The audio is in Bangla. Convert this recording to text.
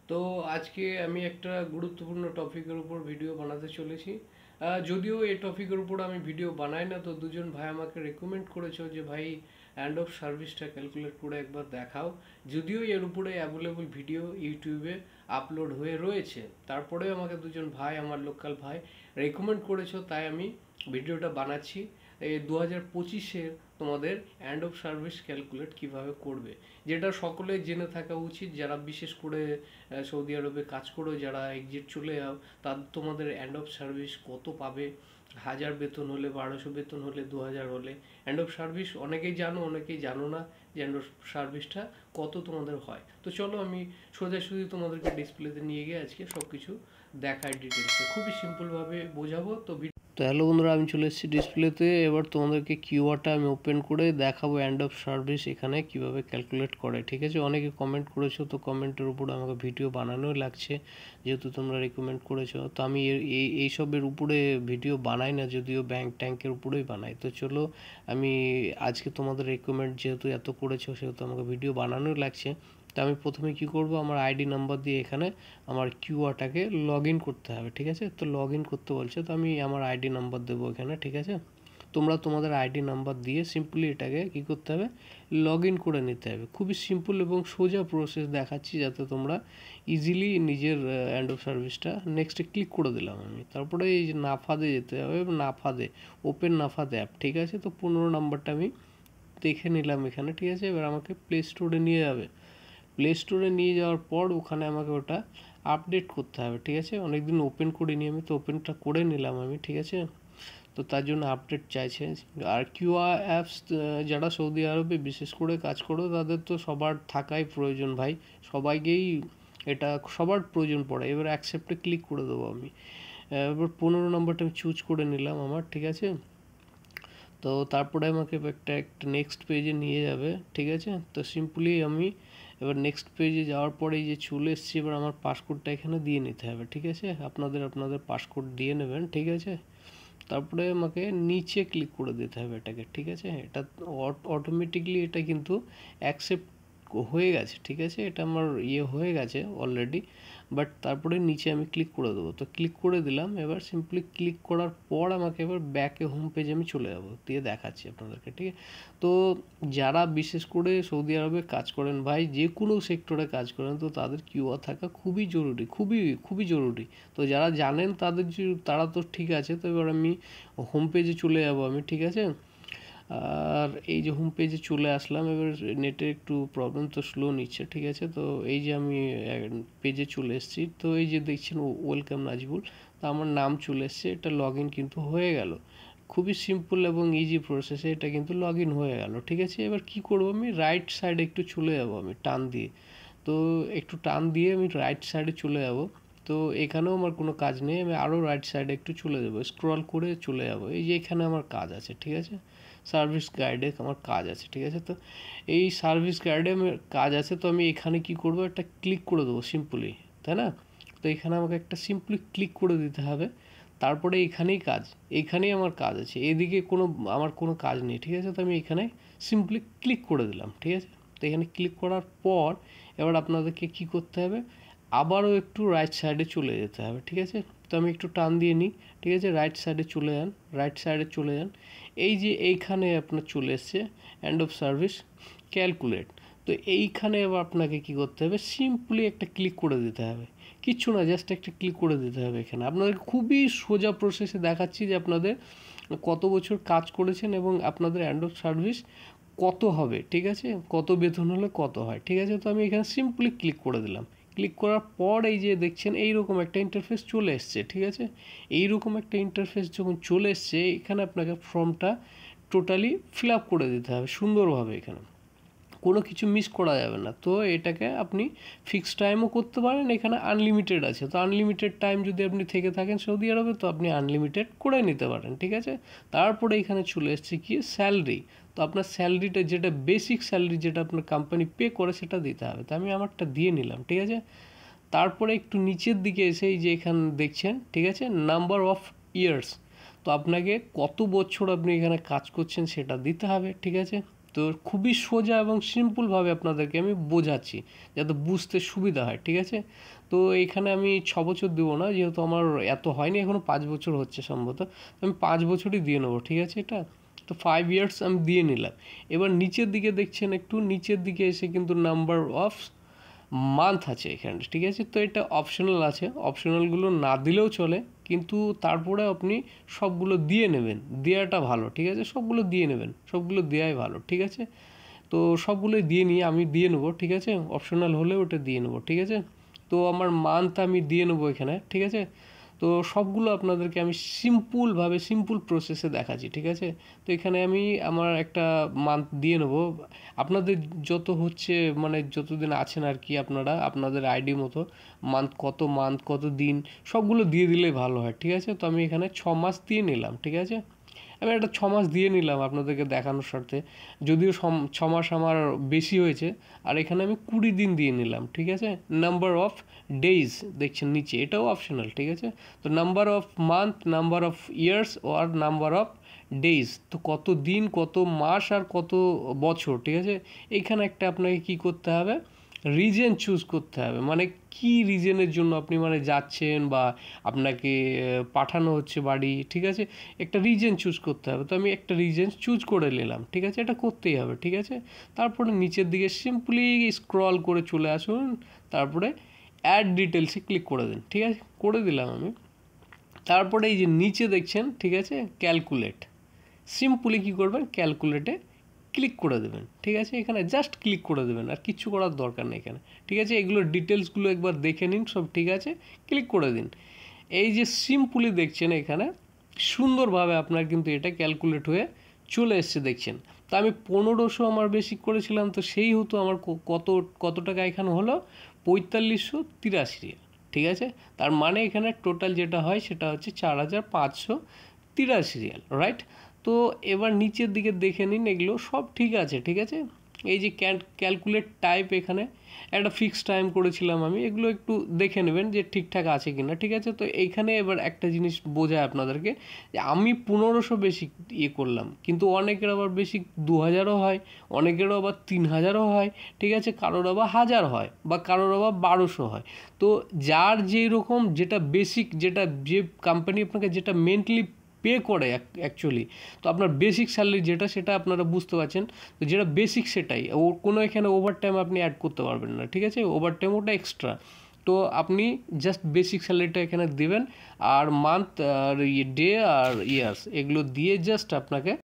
তো আজকে আমি একটা গুরুত্বপূর্ণ টপিকের উপর ভিডিও বানাতে চলেছি। যদিও এই টপিকের উপর আমি ভিডিও বানাই না, তো দুজন ভাই আমাকে রেকমেন্ড করেছো যে ভাই এন্ড অফ সার্ভিসটা ক্যালকুলেট করে একবার দেখাও। যদিও এর উপরে অ্যাভেলেবল ভিডিও ইউটিউবে আপলোড হয়ে রয়েছে, তারপরেও আমাকে দুজন ভাই, আমার লোকাল ভাই রেকমেন্ড করেছো, তাই আমি ভিডিওটা বানাচ্ছি। এই 2025-এর তোমাদের এন্ড অফ সার্ভিস ক্যালকুলেট কিভাবে করবে, যেটা সকলের জেনে থাকা উচিত। যারা বিশেষ করে সৌদি আরবে কাজ করো, যারা এক্সিট চলে যাও, তাদের তোমাদের এন্ড অফ সার্ভিস কত পাবে, 1000 বেতন হলে, 1200 বেতন হলে, 2000 হলে এন্ড অফ সার্ভিস অনেকেই জানো, অনেকেই জানো না যে এন্ড অফ সার্ভিসটা কত তোমাদের হয়। তো চলো আমি সোজাসুজি তোমাদেরকে ডিসপ্লেতে নিয়ে গিয়ে আজকে সব কিছু দেখাই ডিটেলসে, খুবই সিম্পলভাবে বোঝাবো। তো হ্যালো বন্ধুরা, আমি চলে এসেছি ডিসপ্লেতে। এবার তোমাদেরকে কিওয়ার্ডটা আমি ওপেন করে দেখাবো এন্ড অফ সার্ভিস এখানে কিভাবে ক্যালকুলেট করে, ঠিক আছে? অনেকে কমেন্ট করেছো, তো কমেন্টের উপরে আমাকে ভিডিও বানানোই লাগছে, যেহেতু তোমরা রিকমেন্ড করেছো। তো আমি এইসবের উপরে ভিডিও বানাই না, যদিও ব্যাংক ট্যাঙ্কের উপরেই বানাই। তো চলো, আমি আজকে তোমাদের রিকমেন্ড যেহেতু এত করেছো, সেহেতু আমাকে ভিডিও বানানোই লাগছে। তো আমি প্রথমে কি করব, আমার আইডি নাম্বার দিয়ে এখানে আমার কিউআরটাকে লগ ইন করতে হবে, ঠিক আছে? তো লগ ইন করতে বলছে, তো আমি আমার আইডি নাম্বার দেবো এখানে, ঠিক আছে? তোমরা তোমাদের আইডি নাম্বার দিয়ে সিম্পলি এটাকে কী করতে হবে, লগ ইন করে নিতে হবে। খুবই সিম্পল এবং সোজা প্রসেস দেখাচ্ছি, যাতে তোমরা ইজিলি নিজের এন্ড অফ সার্ভিসটা নেক্সটে ক্লিক করে দিলাম আমি। তারপরে এই যে নাফাদে যেতে হবে, নাফাদে ওপেন নাফাদ অ্যাপ, ঠিক আছে? তো 15 নাম্বারটা আমি দেখে নিলাম এখানে, ঠিক আছে? এবার আমাকে প্লে স্টোরে নিয়ে যাবে। প্লে স্টোরে নিয়ে যাওয়ার পর ওখানে আমাকে ওটা আপডেট করতে হবে, ঠিক আছে? অনেকদিন ওপেন করিনি আমি, তো ওপেনটা করে নিলাম আমি, ঠিক আছে? তো তার জন্য আপডেট চাইছে। আর কিউআর অ্যাপস যারা সৌদি আরবে বিশেষ করে কাজ করো, তাদের তো সবার থাকাই প্রয়োজন ভাই, সবাইকেই এটা সবার প্রয়োজন পড়ে। এবার অ্যাকসেপ্টে ক্লিক করে দেবো আমি। এবার 15 নম্বরটা আমি চুজ করে নিলাম আমার, ঠিক আছে? তো তারপরে আমাকে একটা নেক্সট পেজে নিয়ে যাবে, ঠিক আছে? তো সিম্পলি আমি এবার নেক্সট পেজে যাওয়ার পরে যে চলে এসেছি, এবার আমার পাসকোডটা এখানে দিয়ে নিতে হবে, ঠিক আছে? আপনাদের পাসকোড দিয়ে নেবেন, ঠিক আছে? তারপরে আমাকে নিচে ক্লিক করে দিতে হবে এটাকে, ঠিক আছে? এটা অটোমেটিকলি এটা কিন্তু অ্যাকসেপ্ট হয়ে গেছে, ঠিক আছে? এটা আমার হয়ে গেছে অলরেডি, বাট তারপরে নিচে আমি ক্লিক করে দেবো। তো ক্লিক করে দিলাম। এবার সিম্পলি ক্লিক করার পর আমাকে এবার ব্যাকে হোম পেজে আমি চলে যাবো, দিয়ে দেখাচ্ছি আপনাদেরকে, ঠিক আছে? তো যারা বিশেষ করে সৌদি আরবে কাজ করেন ভাই, যে কোনো সেক্টরে কাজ করেন, তো তাদের কিউআর থাকা খুবই জরুরি, খুবই খুবই জরুরি। তো যারা জানেন তারা তো ঠিক আছে। তো এবার আমি হোম পেজে চলে যাবো আমি, ঠিক আছে? আর এই যে হোম পেজে চলে আসলাম, এবার নেটের একটু প্রবলেম, তো স্লো নিচ্ছে, ঠিক আছে? তো এই যে আমি পেজে চলে এসেছি। তো এই যে দেখছেন ওয়েলকাম নাজিবুল, তো আমার নাম চলে এসছে, এটা লগ ইন কিন্তু হয়ে গেল। খুবই সিম্পল এবং ইজি প্রসেসে এটা কিন্তু লগ ইন হয়ে গেল, ঠিক আছে? এবার কি করব, আমি রাইট সাইডে একটু চলে যাব আমি টান দিয়ে। তো একটু টান দিয়ে আমি রাইট সাইডে চলে যাব। তো এখানেও আমার কোনো কাজ নেই, আমি আরও রাইট সাইডে একটু চলে যাবো, স্ক্রল করে চলে যাব। এই যে এখানে আমার কাজ আছে, ঠিক আছে? সার্ভিস গাইডে আমার কাজ আছে, ঠিক আছে? তো এই সার্ভিস গাইডে আমার কাজ আছে, তো আমি এখানে কি করব, একটা ক্লিক করে দেবো সিম্পলি, তাই না? তো এখানে আমাকে একটা সিম্পলি ক্লিক করে দিতে হবে। তারপরে এখানেই এইখানেই আমার কাজ আছে, এদিকে আমার কোনো কাজ নেই, ঠিক আছে? তো আমি এখানে সিম্পলি ক্লিক করে দিলাম, ঠিক আছে? তো এখানে ক্লিক করার পর এবার আপনাদেরকে কি করতে হবে, আবারও একটু রাইট সাইডে চলে যেতে হবে, ঠিক আছে? তো আমি একটু টান দিয়ে নিই, ঠিক আছে? রাইট সাইডে চলে যান, রাইট সাইডে চলে যান। এই যে এইখানে আপনার চলে এসছে এন্ড অফ সার্ভিস ক্যালকুলেট। তো এইখানে এবার আপনাকে কি করতে হবে, সিম্পলি একটা ক্লিক করে দিতে হবে, কিচ্ছু না, জাস্ট একটা ক্লিক করে দিতে হবে। এখানে আপনাদের খুবই সোজা প্রসেসে দেখাচ্ছি যে আপনাদের কত বছর কাজ করেছেন এবং আপনাদের এন্ড অফ সার্ভিস কত হবে, ঠিক আছে? কত বেতন হলে কত হয়, ঠিক আছে? তো আমি এখানে সিম্পলি ক্লিক করে দিলাম। ক্লিক করার পর এই যে দেখছেন এইরকম একটা ইন্টারফেস চলে এসছে, ঠিক আছে? এইরকম একটা ইন্টারফেস যখন চলে এসছে, এখানে আপনাকে ফর্মটা টোটালি ফিল আপ করে দিতে হবে সুন্দরভাবে, এখানে কোনো কিছু মিস করা যাবে না। তো এটাকে আপনি ফিক্সড টাইমও করতে পারেন, এখানে আনলিমিটেড আছে। তো আনলিমিটেড টাইম যদি আপনি থেকে থাকেন সৌদি আরবে, তো আপনি আনলিমিটেড করে নিতে পারেন, ঠিক আছে? তারপরে এখানে চলে এসছে কি, স্যালারি। তো আপনার স্যালারিটা, যেটা বেসিক স্যালারি, যেটা আপনার কোম্পানি পে করে, সেটা দিতে হবে। তো আমি আমারটা দিয়ে নিলাম, ঠিক আছে? তারপরে একটু নিচের দিকে এসে এই যে এখানে দেখছেন, ঠিক আছে, নাম্বার অফ ইয়ার্স। তো আপনাকে কত বছর আপনি এখানে কাজ করছেন সেটা দিতে হবে, ঠিক আছে? তো খুবই সোজা এবং সিম্পলভাবে আপনাদেরকে আমি বোঝাচ্ছি যাতে বুঝতে সুবিধা হয়, ঠিক আছে। তো এইখানে আমি 6 বছর দেবো না, যেহেতু আমার এত হয়নি, এখনও 5 বছর হচ্ছে সম্ভবত, আমি 5 বছরই দিয়ে নেবো, ঠিক আছে। এটা তো 5 ইয়ার্স আমি দিয়ে নিলাম। এবার নিচের দিকে দেখছেন, একটু নিচের দিকে এসে কিন্তু নাম্বার অফ মান্থ আছে এখানে, ঠিক আছে। তো এটা অপশনাল আছে, অপশনালগুলো না দিলেও চলে, কিন্তু তারপরে আপনি সবগুলো দিয়ে নেবেন, দেওয়াটা ভালো, ঠিক আছে। সবগুলো দিয়ে নেবেন, সবগুলো দেওয়াই ভালো, ঠিক আছে। তো সবগুলোই দিয়ে নিয়ে আমি দিয়ে নেবো, ঠিক আছে। অপশনাল হলে ওটা দিয়ে নেবো, ঠিক আছে। তো আমার মান্থ আমি দিয়ে নেবো এখানে, ঠিক আছে। তো সবগুলো আপনাদেরকে আমি সিম্পলভাবে সিম্পল প্রসেসে দেখাচ্ছি, ঠিক আছে। তো এখানে আমি আমার একটা মান্থ দিয়ে নেবো। আপনাদের যত হচ্ছে মানে যতদিন আছেন আর কি, আপনারা আপনাদের আইডি মতো মান্থ কত দিন সবগুলো দিয়ে দিলেই ভালো হয়, ঠিক আছে। তো আমি এখানে 6 মাস দিয়ে নিলাম, ঠিক আছে। আমি একটা 6 মাস দিয়ে নিলাম আপনাদেরকে দেখানোর স্বার্থে, যদিও 6 মাস আমার বেশি হয়েছে। আর এখানে আমি 20 দিন দিয়ে নিলাম, ঠিক আছে। নাম্বার অফ ডেইজ দেখছেন নিচে, এটাও অপশনাল, ঠিক আছে। তো number of month, number of years আর নাম্বার অফ ডেইজ, তো কত দিন, কত মাস আর কত বছর, ঠিক আছে। এইখানে একটা আপনাকে কি করতে হবে, রিজন চুজ করতে হবে, মানে কি রিজনের জন্য আপনি মানে যাচ্ছেন বা আপনাকে পাঠানো হচ্ছে বাড়ি, ঠিক আছে। একটা রিজন চুজ করতে হবে। তো আমি একটা রিজন চুজ করে নিলাম, ঠিক আছে। এটা করতেই হবে, ঠিক আছে। তারপরে নিচের দিকে সিম্পলি স্ক্রল করে চলে আসুন, তারপরে অ্যাড ডিটেলসে ক্লিক করে দিন, ঠিক আছে। করে দিলাম আমি। তারপরে এই যে নিচে দেখছেন, ঠিক আছে, ক্যালকুলেট, সিম্পলি কী করবেন, ক্যালকুলেটে ক্লিক করে দেবেন, ঠিক আছে। এখানে জাস্ট ক্লিক করে দেবেন, আর কিচ্ছু করার দরকার নেই এখানে, ঠিক আছে। এগুলোর ডিটেলসগুলো একবার দেখে নিন সব, ঠিক আছে। ক্লিক করে দিন। এই যে সিম্পলি দেখছেন এখানে সুন্দরভাবে আপনার কিন্তু এটা ক্যালকুলেট হয়ে চলে এসছে দেখছেন। তো আমি 1500 আমার বেসিক করেছিলাম, তো সেই হতো আমার কত কত টাকা এখানে হলো 4583, ঠিক আছে। তার মানে এখানে টোটাল যেটা হয় সেটা হচ্ছে 4583 রিয়াল, রাইট। তো এবার নিচের দিকে দেখে নিন, এগুলো সব ঠিক আছে, ঠিক আছে। এই যে ক্যালকুলেট টাইপ, এখানে একটা ফিক্স টাইম করেছিলাম আমি, এগুলো একটু দেখে নেবেন যে ঠিকঠাক আছে কিনা, ঠিক আছে। তো এইখানে এবার একটা জিনিস বোঝায় আপনাদেরকে, যে আমি 1500 বেসিক করলাম, কিন্তু অনেকের আবার বেসিক 2000ও হয়, অনেকেরও আবার 3000ও হয়, ঠিক আছে। কারোর আবার 1000 হয়, বা কারোর আবার 1200 হয়। তো যার যেই রকম যেটা বেসিক, যেটা যে কোম্পানি আপনাকে যেটা মেন্টলি পে করে অ্যাকচুয়ালি, তো আপনার বেসিক স্যালারি যেটা, সেটা আপনারা বুঝতে পারছেন। তো যেটা বেসিক সেটাই, ও কোনো এখানে ওভারটাইম আপনি অ্যাড করতে পারবেন না, ঠিক আছে। ওভারটাইম ওটা এক্সট্রা। তো আপনি জাস্ট বেসিক স্যালারিটা এখানে দেবেন, আর মান্থ আর ডে আর ইয়ার্স এগুলো দিয়ে জাস্ট আপনাকে